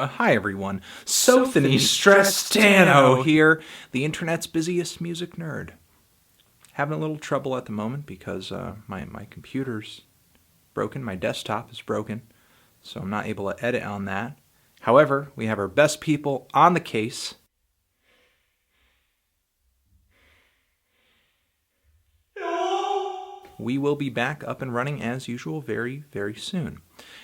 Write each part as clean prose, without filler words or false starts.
Hi everyone, Sophany Strestano here, the internet's busiest music nerd. Having a little trouble at the moment because my computer's broken, my desktop is broken, so I'm not able to edit on that. However, we have our best people on the case. We will be back up and running as usual very, very soon.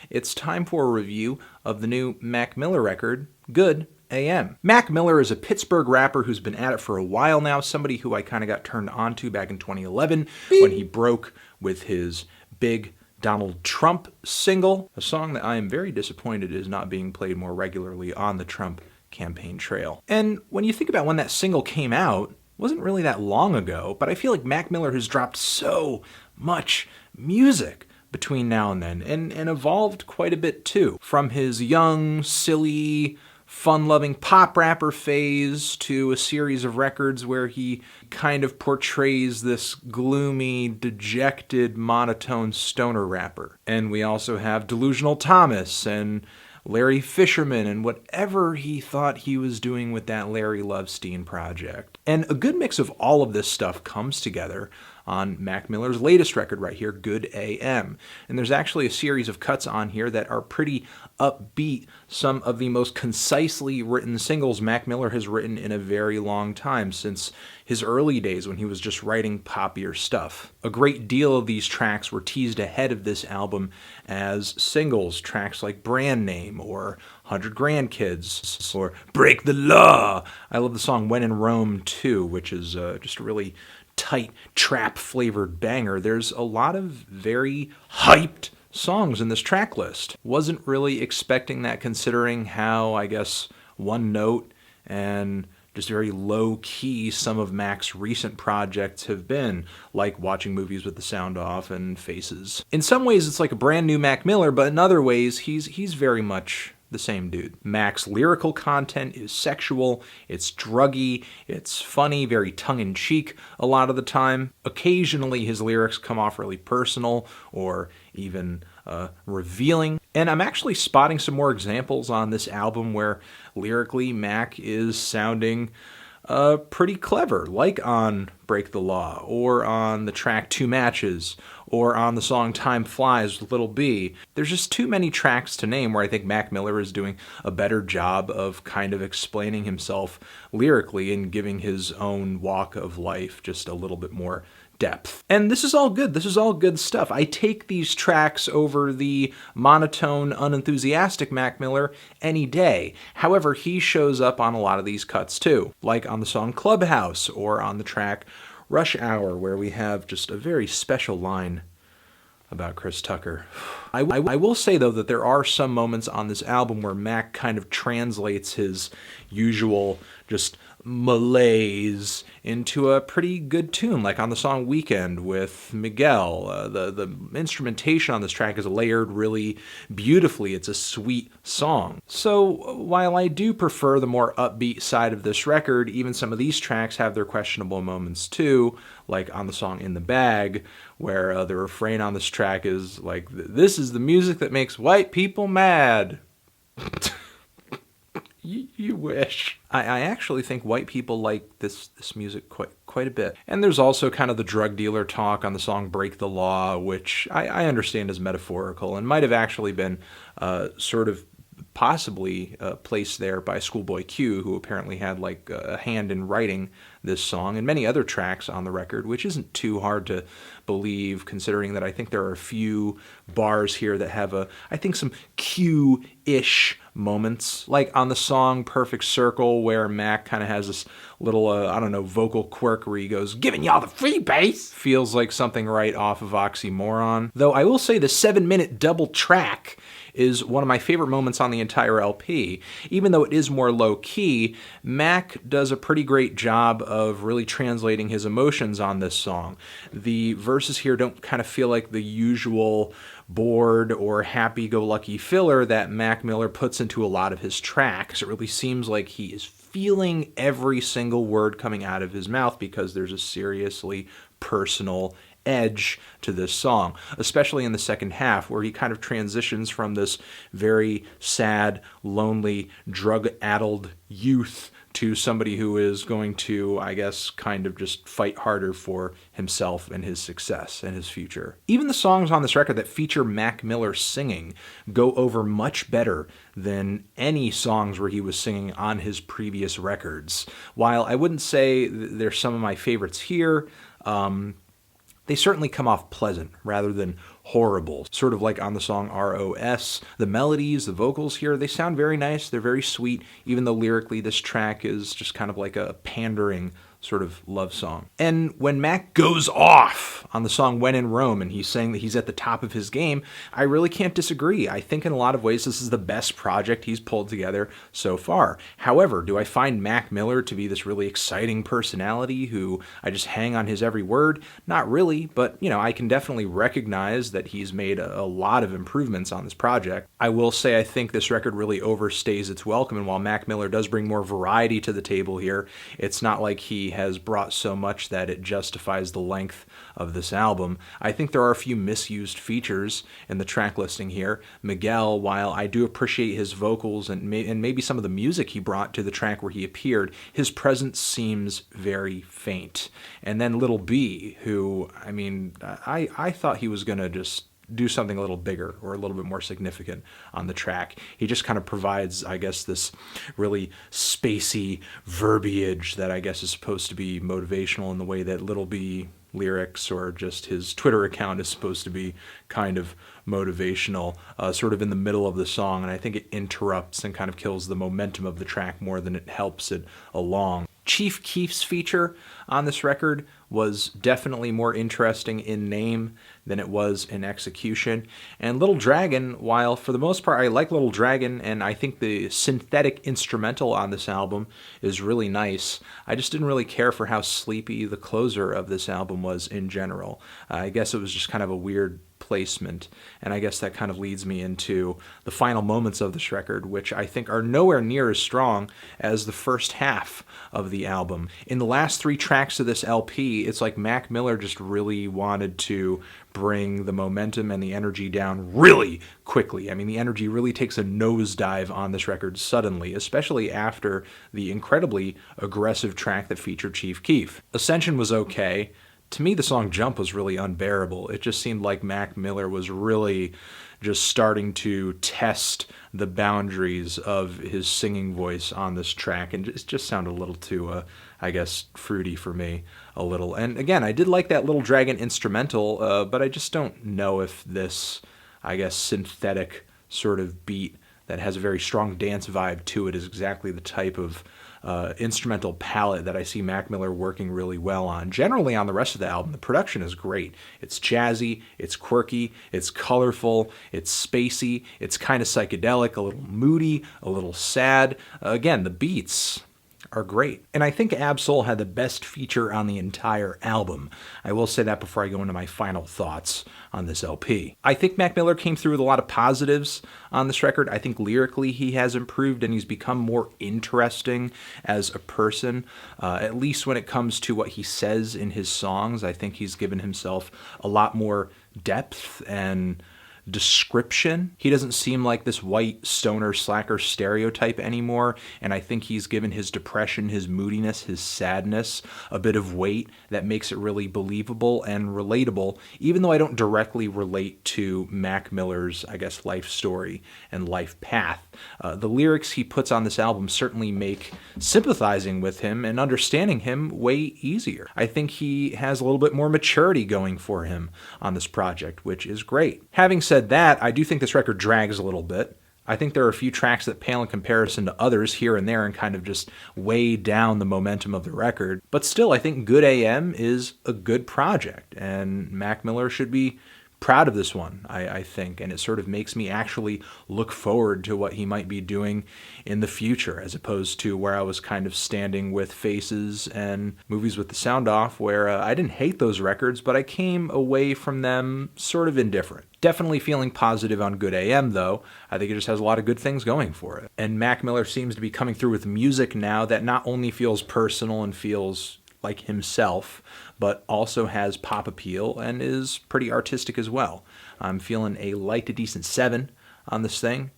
It's time for a review of the new Mac Miller record, Good AM. Mac Miller is a Pittsburgh rapper who's been at it for a while now, somebody who I kind of got turned on to back in 2011 when he broke with his big Donald Trump single, a song that I am very disappointed is not being played more regularly on the Trump campaign trail. And when you think about when that single came out, it wasn't really that long ago, but I feel like Mac Miller has dropped so much music between now and then, and evolved quite a bit too. From his young, silly, fun-loving pop rapper phase to a series of records where he kind of portrays this gloomy, dejected, monotone stoner rapper. And we also have Delusional Thomas and Larry Fisherman and whatever he thought he was doing with that Larry Lovestein project. And a good mix of all of this stuff comes together on Mac Miller's latest record right here, Good AM. And there's actually a series of cuts on here that are pretty upbeat, some of the most concisely written singles Mac Miller has written in a very long time, since his early days when he was just writing poppier stuff. A great deal of these tracks were teased ahead of this album as singles, tracks like Brand Name or 100 Grandkids or Break the Law. I love the song When in Rome too, which is just a really tight trap-flavored banger. There's a lot of very hyped songs in this track list. Wasn't really expecting that, considering how, I guess, one note and just very low-key some of Mac's recent projects have been, like Watching Movies with the Sound Off and Faces. In some ways, it's like a brand new Mac Miller, but in other ways, he's very much the same dude. Mac's lyrical content is sexual, it's druggy, it's funny, very tongue-in-cheek a lot of the time. Occasionally his lyrics come off really personal or even revealing. And I'm actually spotting some more examples on this album where lyrically Mac is sounding pretty clever, like on Break the Law, or on the track Two Matches, or on the song Time Flies with Little B. There's just too many tracks to name where I think Mac Miller is doing a better job of kind of explaining himself lyrically and giving his own walk of life just a little bit more depth. And this is all good. This is all good stuff. I take these tracks over the monotone, unenthusiastic Mac Miller any day. However, he shows up on a lot of these cuts too, like on the song Clubhouse or on the track Rush Hour, where we have just a very special line about Chris Tucker. I will say, though, that there are some moments on this album where Mac kind of translates his usual just malaise into a pretty good tune, like on the song Weekend with Miguel. The instrumentation on this track is layered really beautifully. It's a sweet song. So while I do prefer the more upbeat side of this record, even some of these tracks have their questionable moments too, like on the song In the Bag, where the refrain on this track is like, "This is the music that makes white people mad." You wish. I actually think white people like this music quite a bit. And there's also kind of the drug dealer talk on the song Break the Law, which I understand is metaphorical and might have actually been sort of possibly placed there by Schoolboy Q, who apparently had like a hand in writing this song and many other tracks on the record, which isn't too hard to believe, considering that I think there are a few bars here that have I think some Q-ish moments, like on the song Perfect Circle, where Mac kind of has this little, I don't know, vocal quirk where he goes, "Giving y'all the free bass." Feels like something right off of Oxymoron. Though I will say the 7-minute double track is one of my favorite moments on the entire LP. Even though it is more low-key, Mac does a pretty great job of really translating his emotions on this song. The verses here don't kind of feel like the usual bored or happy-go-lucky filler that Mac Miller puts into a lot of his tracks. It really seems like he is feeling every single word coming out of his mouth because there's a seriously personal edge to this song, especially in the second half, where he kind of transitions from this very sad, lonely, drug-addled youth to somebody who is going to, I guess, kind of just fight harder for himself and his success and his future. Even the songs on this record that feature Mac Miller singing go over much better than any songs where he was singing on his previous records. While I wouldn't say they're some of my favorites here, they certainly come off pleasant rather than horrible. Sort of like on the song ROS. The melodies, the vocals here, they sound very nice. They're very sweet, even though lyrically this track is just kind of like a pandering sort of love song. And when Mac goes off on the song When in Rome and he's saying that he's at the top of his game, I really can't disagree. I think in a lot of ways this is the best project he's pulled together so far. However, do I find Mac Miller to be this really exciting personality who I just hang on his every word? Not really, but I can definitely recognize that he's made a lot of improvements on this project. I will say I think this record really overstays its welcome, and while Mac Miller does bring more variety to the table here, it's not like he has brought so much that it justifies the length of this album. I think there are a few misused features in the track listing here. Miguel, while I do appreciate his vocals and maybe some of the music he brought to the track where he appeared, his presence seems very faint. And then Little B, who, I thought he was going to just do something a little bigger or a little bit more significant on the track. He just kind of provides, I guess, this really spacey verbiage that I guess is supposed to be motivational in the way that Little B lyrics or just his Twitter account is supposed to be kind of motivational, sort of in the middle of the song, and I think it interrupts and kind of kills the momentum of the track more than it helps it along. Chief Keef's feature on this record was definitely more interesting in name than it was in execution. And Little Dragon, while for the most part I like Little Dragon and I think the synthetic instrumental on this album is really nice, I just didn't really care for how sleepy the closer of this album was in general. I guess it was just kind of a weird placement, and I guess that kind of leads me into the final moments of this record, which I think are nowhere near as strong as the first half of the album. In the last 3 tracks of this LP, it's like Mac Miller just really wanted to bring the momentum and the energy down really quickly. The energy really takes a nosedive on this record suddenly, especially after the incredibly aggressive track that featured Chief Keef. Ascension was okay. To me, the song Jump was really unbearable. It just seemed like Mac Miller was really just starting to test the boundaries of his singing voice on this track, and it just sounded a little too, fruity for me, a little. And again, I did like that Little Dragon instrumental, but I just don't know if this, synthetic sort of beat that has a very strong dance vibe to it is exactly the type of instrumental palette that I see Mac Miller working really well on. Generally, on the rest of the album, the production is great. It's jazzy, it's quirky, it's colorful, it's spacey, it's kind of psychedelic, a little moody, a little sad. Again, the beats are great. And I think Ab-Soul had the best feature on the entire album. I will say that before I go into my final thoughts on this LP. I think Mac Miller came through with a lot of positives on this record. I think lyrically he has improved and he's become more interesting as a person, at least when it comes to what he says in his songs. I think he's given himself a lot more depth and description. He doesn't seem like this white stoner slacker stereotype anymore, and I think he's given his depression, his moodiness, his sadness a bit of weight that makes it really believable and relatable, even though I don't directly relate to Mac Miller's, life story and life path. The lyrics he puts on this album certainly make sympathizing with him and understanding him way easier. I think he has a little bit more maturity going for him on this project, which is great. Having said that, I do think this record drags a little bit. I think there are a few tracks that pale in comparison to others here and there and kind of just weigh down the momentum of the record. But still, I think Good AM is a good project, and Mac Miller should be proud of this one, I think, and it sort of makes me actually look forward to what he might be doing in the future, as opposed to where I was kind of standing with Faces and Movies with the Sound Off, where I didn't hate those records, but I came away from them sort of indifferent. Definitely feeling positive on Good AM, though. I think it just has a lot of good things going for it. And Mac Miller seems to be coming through with music now that not only feels personal and feels like himself, but also has pop appeal and is pretty artistic as well. I'm feeling a light to decent 7 on this thing.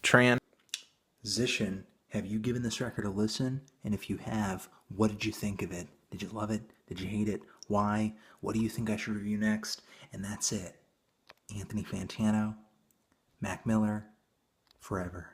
Zishin, have you given this record a listen? And if you have, what did you think of it? Did you love it? Did you hate it? Why? What do you think I should review next? And that's it. Anthony Fantano, Mac Miller, forever.